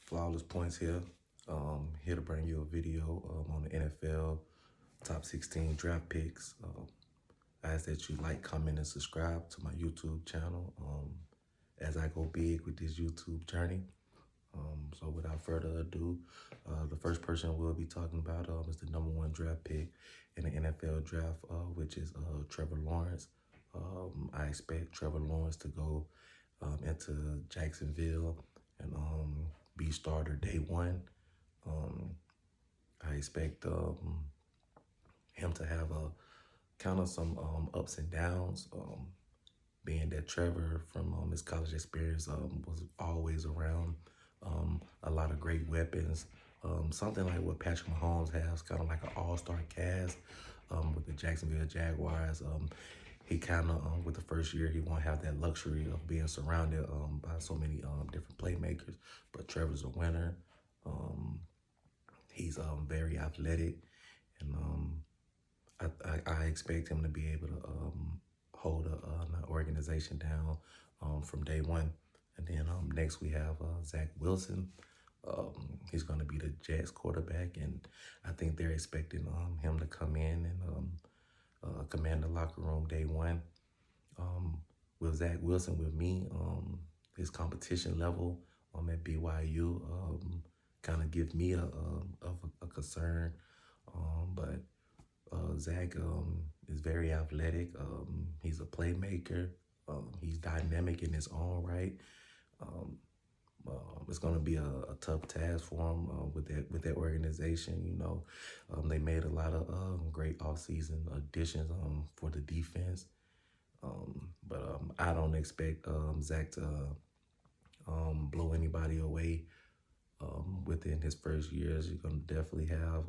Flawless Points here. Here to bring you a video on the NFL top 16 draft picks. I ask that you like, comment, and subscribe to my YouTube channel as I go big with this YouTube journey. So without further ado, the first person we'll be talking about is the number one draft pick in the NFL draft, which is Trevor Lawrence. I expect Trevor Lawrence to go into Jacksonville and be starter day one. I expect him to have a kind of some ups and downs, being that Trevor from his college experience was always around a lot of great weapons. Something like what Patrick Mahomes has, kind of like an all-star cast with the Jacksonville Jaguars. He kind of, with the first year, he won't have that luxury of being surrounded by so many different playmakers. But Trevor's a winner. He's very athletic, and I expect him to be able to hold an organization down from day one. And then next we have Zach Wilson. He's going to be the Jets quarterback, and I think they're expecting him to come in and command the locker room day one. With Zach Wilson, with me, his competition level at BYU kind of gives me a concern. But Zach is very athletic. He's a playmaker. He's dynamic in his own right. It's going to be a tough task for him with that organization. You know, they made a lot of great offseason additions for the defense. But I don't expect Zach to blow anybody away within his first years. You're going to definitely have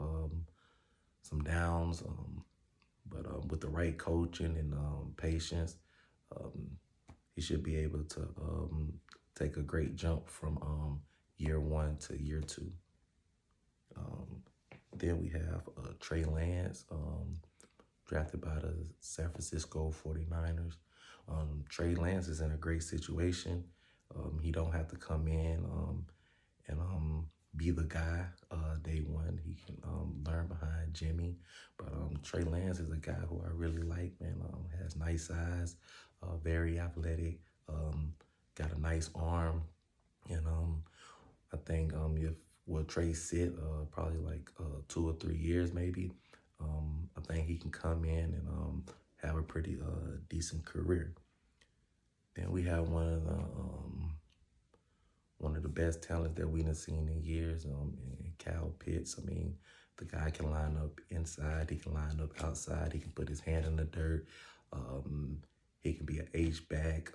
some downs, but with the right coaching and patience, he should be able to take a great jump from year one to year two. Then we have Trey Lance, drafted by the San Francisco 49ers. Trey Lance is in a great situation. He don't have to come in and be the guy day one. He can learn behind Jimmy. But Trey Lance is a guy who I really like, man. Has nice size, very athletic, got a nice arm. And I think if will Trey sit probably like 2 or 3 years maybe, I think he can come in and have a pretty decent career. Then we have one of the best talents that we've seen in years, in Kyle Pitts. I mean, the guy can line up inside, he can line up outside, he can put his hand in the dirt. He can be an H-back.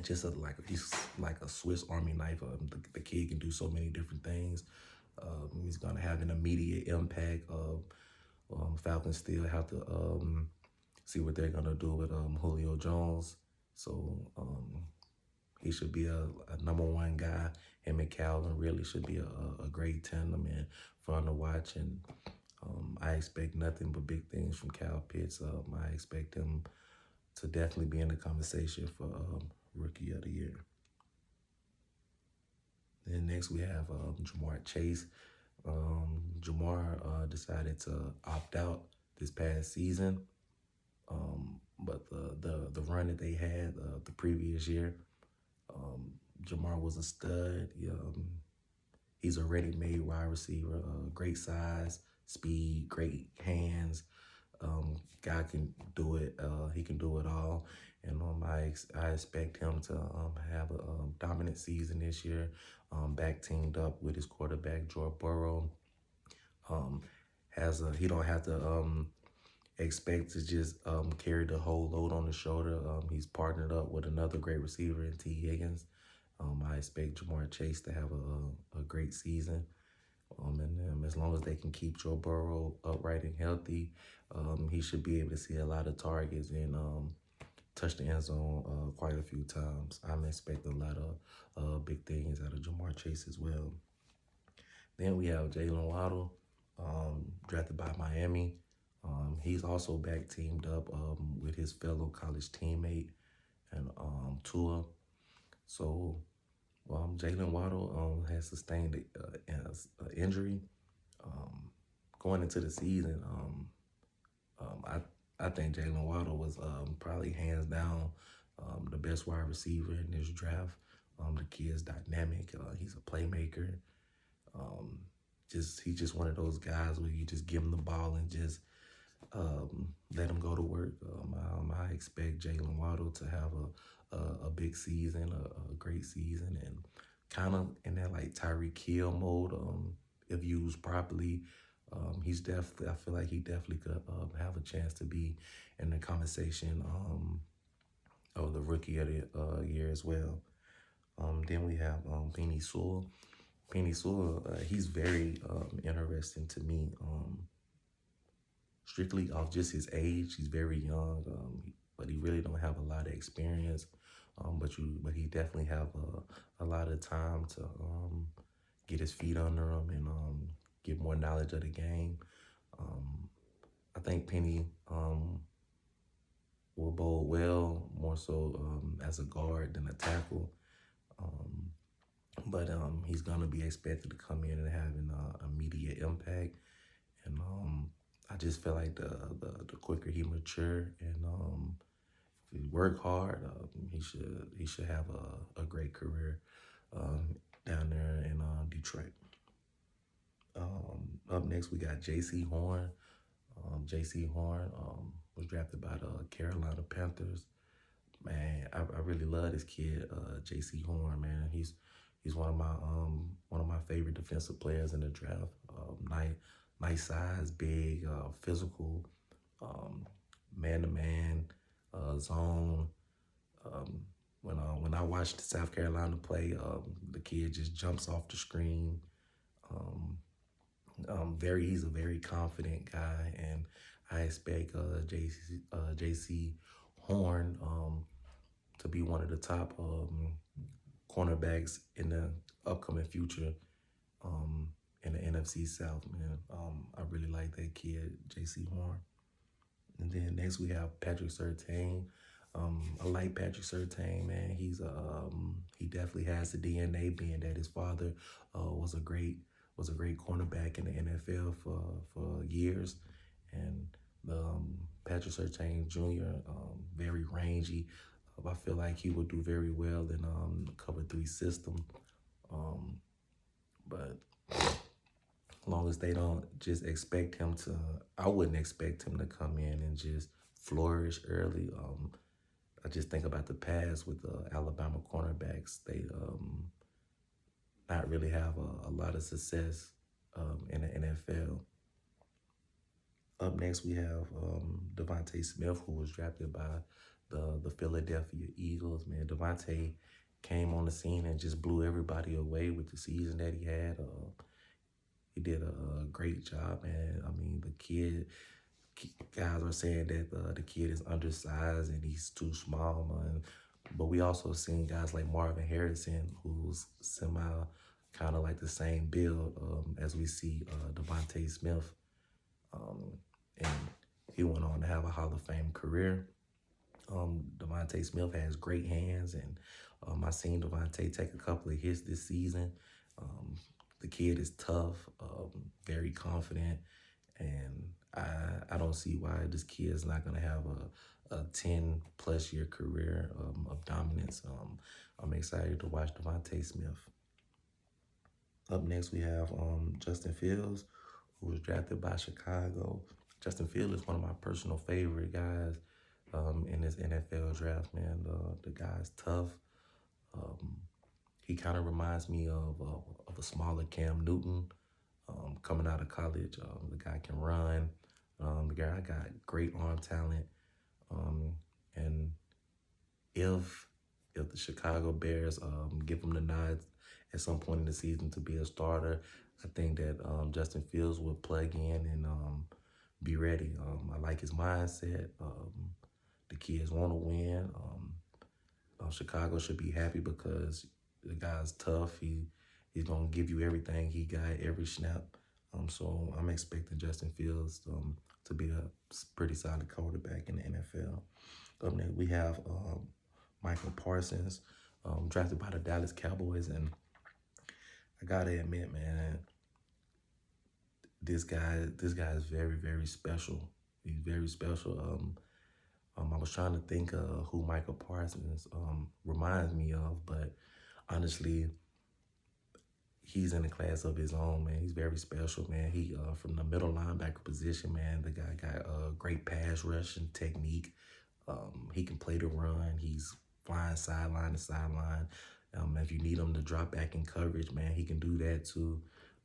He's like a Swiss Army knife. The kid can do so many different things. He's gonna have an immediate impact. Falcons still have to see what they're gonna do with Julio Jones. So he should be a number one guy. Him and Calvin really should be a great tandem and fun to watch. And I expect nothing but big things from Kyle Pitts. I expect him to definitely be in the conversation for Rookie of the Year. Then next we have Ja'Marr Chase. Ja'Marr decided to opt out this past season, but the run that they had the previous year, Ja'Marr was a stud. He's a ready-made wide receiver, great size, speed, great hands. Guy can do it. He can do it all. And I expect him to have a dominant season this year. Back teamed up with his quarterback Joe Burrow. He don't have to expect to just carry the whole load on his shoulder. He's partnered up with another great receiver in T. Higgins. I expect Ja'Marr Chase to have a great season. And as long as they can keep Joe Burrow upright and healthy, he should be able to see a lot of targets and touch the end zone quite a few times. I'm expecting a lot of big things out of Ja'Marr Chase as well. Then we have Jalen Waddle, drafted by Miami. He's also back teamed up with his fellow college teammate and Tua. So Jalen Waddle has sustained an injury going into the season. I think Jalen Waddle was probably hands down the best wide receiver in this draft. The kid's dynamic. He's a playmaker. Um, he's just one of those guys where you just give him the ball and just let him go to work. I expect Jalen Waddle to have a big season, a great season, and kind of in that like Tyreek Hill mode. If used properly, he's definitely. I feel like he definitely could have a chance to be in the conversation of the rookie of the year as well. Then we have Penny Sewell. Penny Sewell, he's very interesting to me. Strictly off just his age, he's very young, but he really don't have a lot of experience. But he definitely have a lot of time to get his feet under him and get more knowledge of the game. I think Penny will bowl well, more so as a guard than a tackle. But he's gonna be expected to come in and have an immediate impact. And I just feel like the quicker he mature and if he work hard, he should have a great career down there in Detroit. Up next, we got J.C. Horn. J.C. Horn was drafted by the Carolina Panthers. Man, I really love this kid, J.C. Horn. Man, he's one of my favorite defensive players in the draft. Nice size, big, physical, man to man, zone. When I watched South Carolina play, the kid just jumps off the screen. He's a very confident guy, and I expect J.C. Horn to be one of the top cornerbacks in the upcoming future in the NFC South, man. I really like that kid, J.C. Horn. And then next we have Patrick Surtain. I like Patrick Surtain, man. He definitely has the DNA, being that his father was a great cornerback in the NFL for years, and Patrick Surtain Jr. Very rangy. I feel like he would do very well in the cover 3 system. But as long as they don't just expect him to, I wouldn't expect him to come in and just flourish early. I just think about the past with the Alabama cornerbacks. They not really have a lot of success in the NFL. Up next, we have DeVonta Smith, who was drafted by the Philadelphia Eagles. Man, DeVonta came on the scene and just blew everybody away with the season that he had. He did a great job, man. I mean, guys are saying that the kid is undersized and he's too small, man. But we also seen guys like Marvin Harrison, who's kind of like the same build as we see DeVonta Smith. And he went on to have a Hall of Fame career. DeVonta Smith has great hands, and I seen DeVonta take a couple of hits this season. The kid is tough, very confident, and I don't see why this kid is not going to have a 10-plus year career of dominance. I'm excited to watch DeVonta Smith. Up next, we have Justin Fields, who was drafted by Chicago. Justin Fields is one of my personal favorite guys in this NFL draft, man. The guy's tough. He kind of reminds me of a smaller Cam Newton coming out of college. The guy can run. The guy got great arm talent. And if the Chicago Bears give him the nod at some point in the season to be a starter, I think that Justin Fields will plug in and be ready. I like his mindset. The kids want to win. Chicago should be happy because the guy's tough. He's gonna give you everything he got every snap. So I'm expecting Justin Fields to be a pretty solid quarterback in the NFL. Up next, we have Michael Parsons, drafted by the Dallas Cowboys, and I gotta admit, man, this guy is very, very special. He's very special. I was trying to think who Michael Parsons reminds me of, but honestly, he's in a class of his own, man. He's very special, man. He from the middle linebacker position, man. The guy got great pass rushing technique. He can play the run. He's flying sideline to sideline. If you need him to drop back in coverage, man, he can do that too.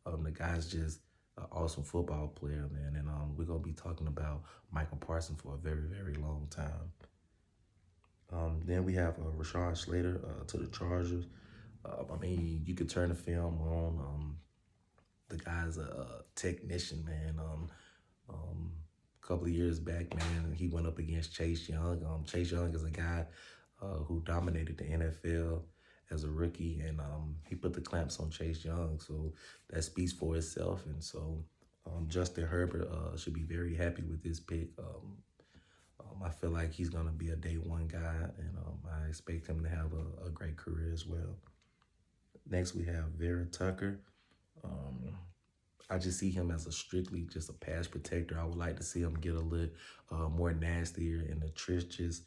The guy's just an awesome football player, man. And we're gonna be talking about Michael Parsons for a very, very long time. Then we have Rashawn Slater to the Chargers. I mean, you could turn the film on. The guy's a technician, man. A couple of years back, man, he went up against Chase Young. Chase Young is a guy who dominated the NFL as a rookie, and he put the clamps on Chase Young. So that speaks for itself. And so Justin Herbert should be very happy with this pick. I feel like he's going to be a day one guy, and I expect him to have a great career as well. Next, we have Vera Tucker. I just see him as strictly just a pass protector. I would like to see him get a little more nastier in the trenches.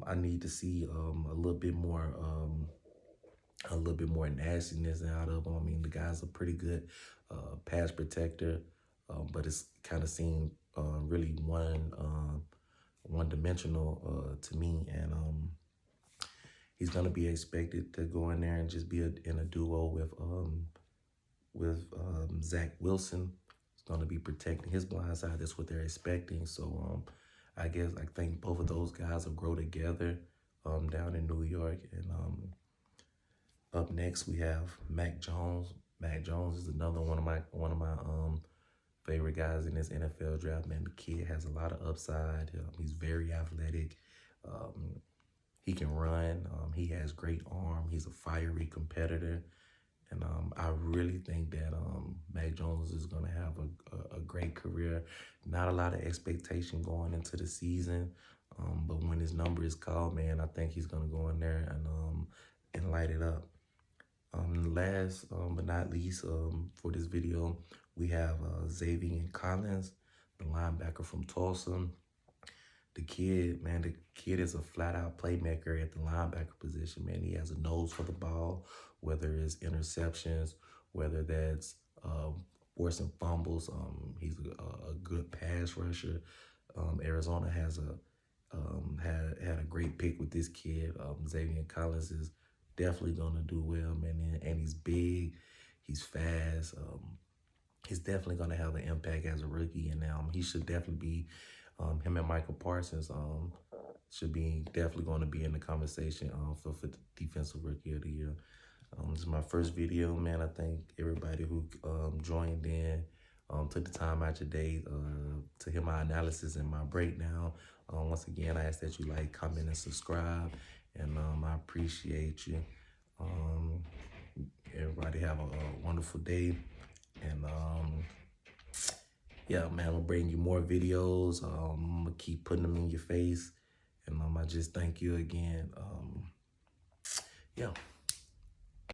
I need to see a little bit more nastiness out of him. I mean, the guy's a pretty good pass protector, but it's kind of seemed really one-dimensional to me. And he's gonna be expected to go in there and just be in a duo with Zach Wilson. He's gonna be protecting his blind side. That's what they're expecting. So I think both of those guys will grow together down in New York. And up next we have Mac Jones. Mac Jones is another one of my favorite guys in this NFL draft. Man, the kid has a lot of upside. He's very athletic. He can run. He has great arm. He's a fiery competitor. And I really think that Mac Jones is going to have a great career. Not a lot of expectation going into the season. But when his number is called, man, I think he's going to go in there and light it up. Last but not least, for this video, we have Xavier Collins, the linebacker from Tulsa. The kid is a flat-out playmaker at the linebacker position, man. He has a nose for the ball, whether it's interceptions, whether that's forcing fumbles. He's a good pass rusher. Arizona has had a great pick with this kid. Xavier Collins is definitely gonna do well, man. And he's big, he's fast. He's definitely gonna have an impact as a rookie, and he should definitely be. Him and Michael Parsons should be definitely going to be in the conversation for the Defensive Rookie of the Year. This is my first video, man. I thank everybody who joined in, took the time out your day to hear my analysis and my breakdown. Once again, I ask that you like, comment, and subscribe, and I appreciate you. Everybody have a wonderful day, and yeah, man, I'm gonna bring you more videos. I'm gonna keep putting them in your face, and I just thank you again. Yeah.